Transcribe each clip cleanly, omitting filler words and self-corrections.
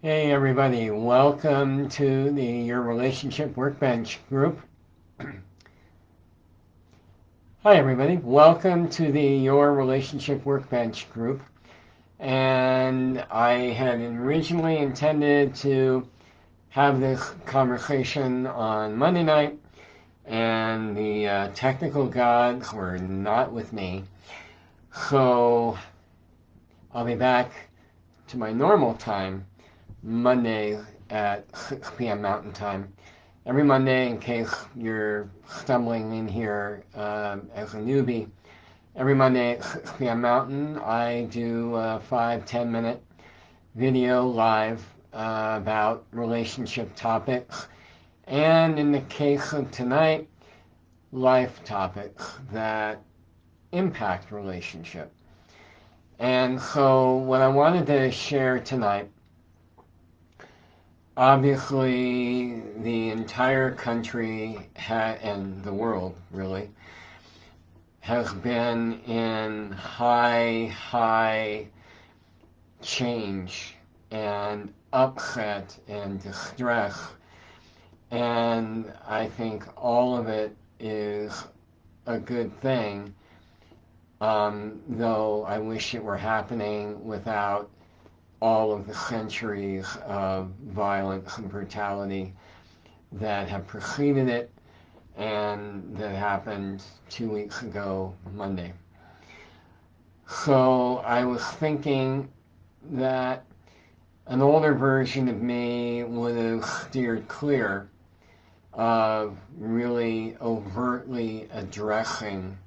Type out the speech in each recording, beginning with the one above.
Hey everybody, welcome to your Relationship Workbench group. Hi everybody, welcome to your Relationship Workbench group. And I had originally intended to have this conversation on Monday night, and the technical gods were not with me. So I'll be back to my normal time Monday at 6 p.m. Mountain Time. Every Monday, in case you're stumbling in here as a newbie, every Monday at 6 p.m. Mountain, I do a 5-10 minute video live about relationship topics. And in the case of tonight, life topics that impact relationship. And so what I wanted to share tonight, obviously, the entire country and the world, really, has been in high change and upset and distress. And I think all of it is a good thing, though I wish it were happening without all of the centuries of violence and brutality that have preceded it and that happened 2 weeks ago, Monday. So I was thinking that an older version of me would have steered clear of really overtly addressing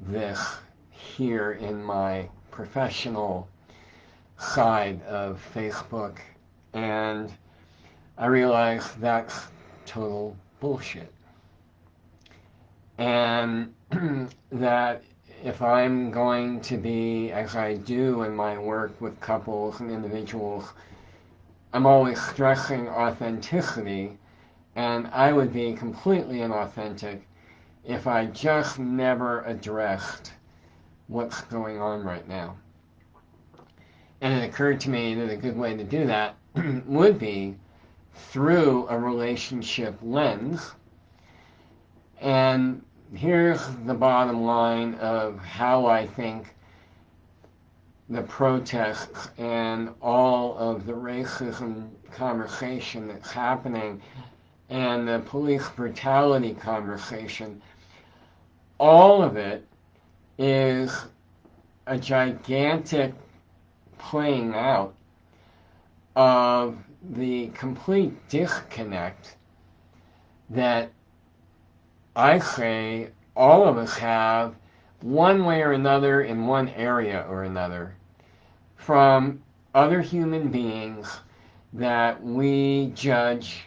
this here in my professional side of Facebook, and I realized that's total bullshit. And that if I'm going to be, as I do in my work with couples and individuals, I'm always stressing authenticity, and I would be completely inauthentic if I just never addressed what's going on right now. And it occurred to me that a good way to do that would be through a relationship lens. And here's the bottom line of how I think the protests and all of the racism conversation that's happening and the police brutality conversation, all of it is a gigantic playing out of the complete disconnect that I say all of us have one way or another in one area or another from other human beings that we judge,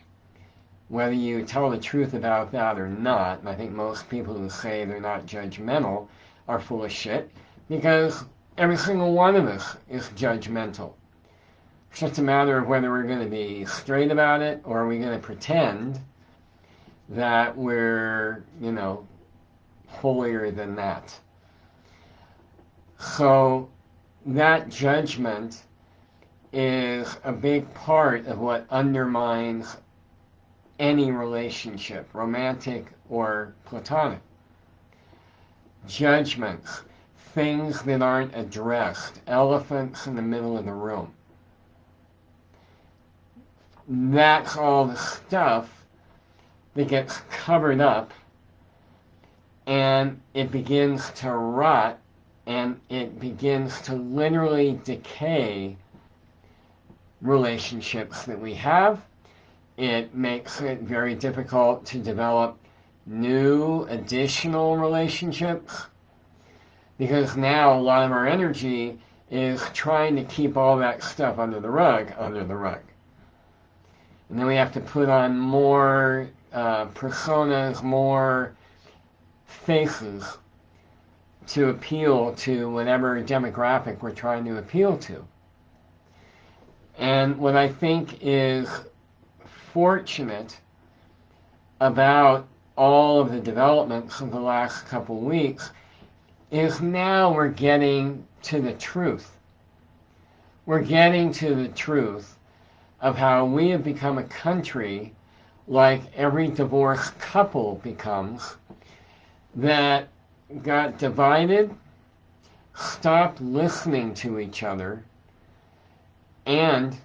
whether you tell the truth about that or not. And I think most people who say they're not judgmental are full of shit, because every single one of us is judgmental. It's just a matter of whether we're going to be straight about it or are we going to pretend that we're, holier than that. So that judgment is a big part of what undermines any relationship, romantic or platonic. Judgments. Things that aren't addressed, elephants in the middle of the room. That's all the stuff that gets covered up, and it begins to rot, and it begins to literally decay relationships that we have. It makes it very difficult to develop new, additional relationships, because now a lot of our energy is trying to keep all that stuff under the rug. And then we have to put on more personas, more faces to appeal to whatever demographic we're trying to appeal to. And what I think is fortunate about all of the developments of the last couple of weeks is now we're getting to the truth. We're getting to the truth of how we have become a country, like every divorced couple becomes, that got divided, stopped listening to each other, and,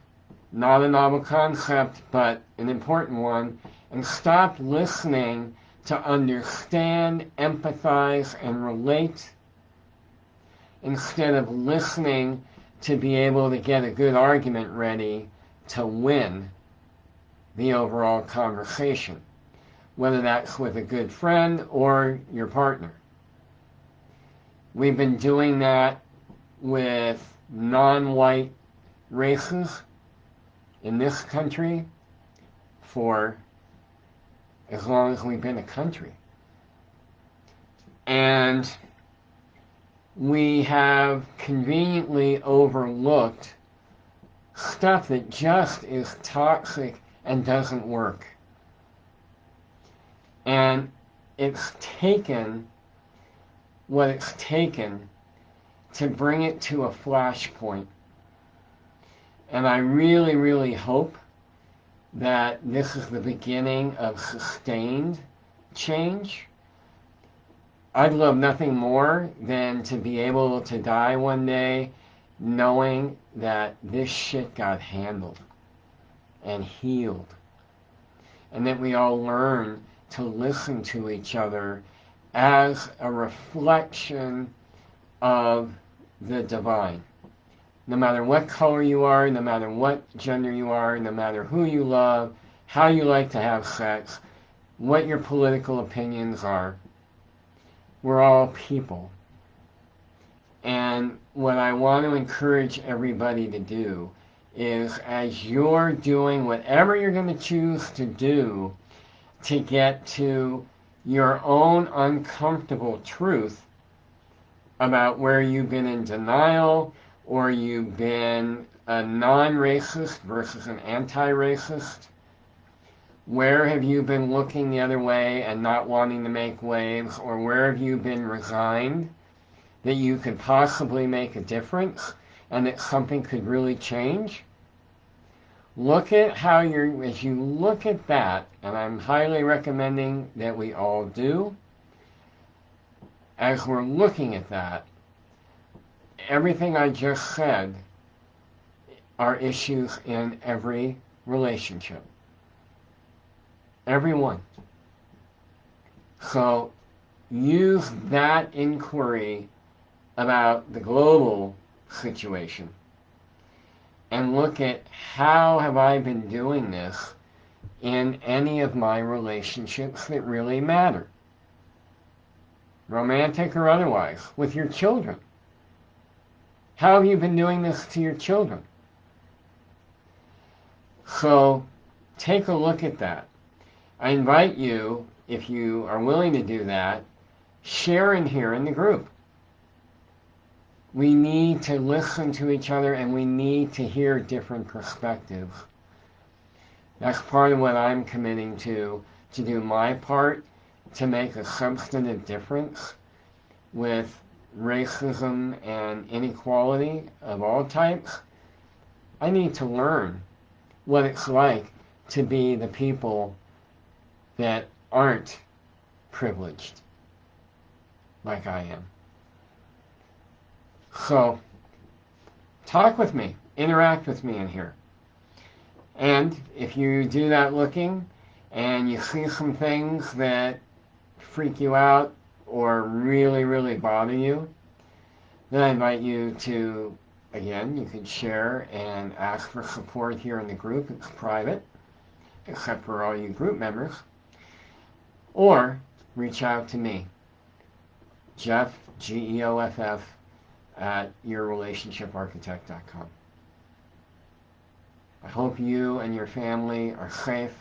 not a novel concept, but an important one, and stopped listening to understand, empathize, and relate, instead of listening to be able to get a good argument ready to win the overall conversation, whether that's with a good friend or your partner. We've been doing that with non-white races in this country for as long as we've been a country. And we have conveniently overlooked stuff that just is toxic and doesn't work. And it's taken what it's taken to bring it to a flashpoint. And I really, really hope that this is the beginning of sustained change. I'd love nothing more than to be able to die one day knowing that this shit got handled and healed, and that we all learn to listen to each other as a reflection of the divine. No matter what color you are, no matter what gender you are, no matter who you love, how you like to have sex, what your political opinions are, we're all people. And what I want to encourage everybody to do is, as you're doing whatever you're going to choose to do to get to your own uncomfortable truth about where you've been in denial, or you've been a non-racist versus an anti-racist, where have you been looking the other way and not wanting to make waves, or where have you been resigned that you could possibly make a difference and that something could really change? Look at how as you look at that, and I'm highly recommending that we all do, as we're looking at that, everything I just said are issues in every relationship. Every one. So use that inquiry about the global situation and look at, how have I been doing this in any of my relationships that really matter, romantic or otherwise, with your children. How have you been doing this to your children? So take a look at that. I invite you, if you are willing to do that, share in here in the group. We need to listen to each other, and we need to hear different perspectives. That's part of what I'm committing to do my part to make a substantive difference with racism and inequality of all types. I need to learn what it's like to be the people that aren't privileged like I am. So, talk with me, interact with me in here. And if you do that looking and you see some things that freak you out or really, really bother you, then I invite you to, again, you can share and ask for support here in the group. It's private, except for all you group members. Or reach out to me, Geoff, Geoff, at yourrelationshiparchitect.com. I hope you and your family are safe,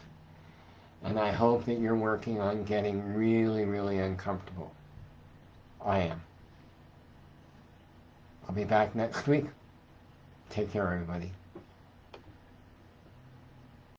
and I hope that you're working on getting really, really uncomfortable. I am. I'll be back next week. Take care, everybody.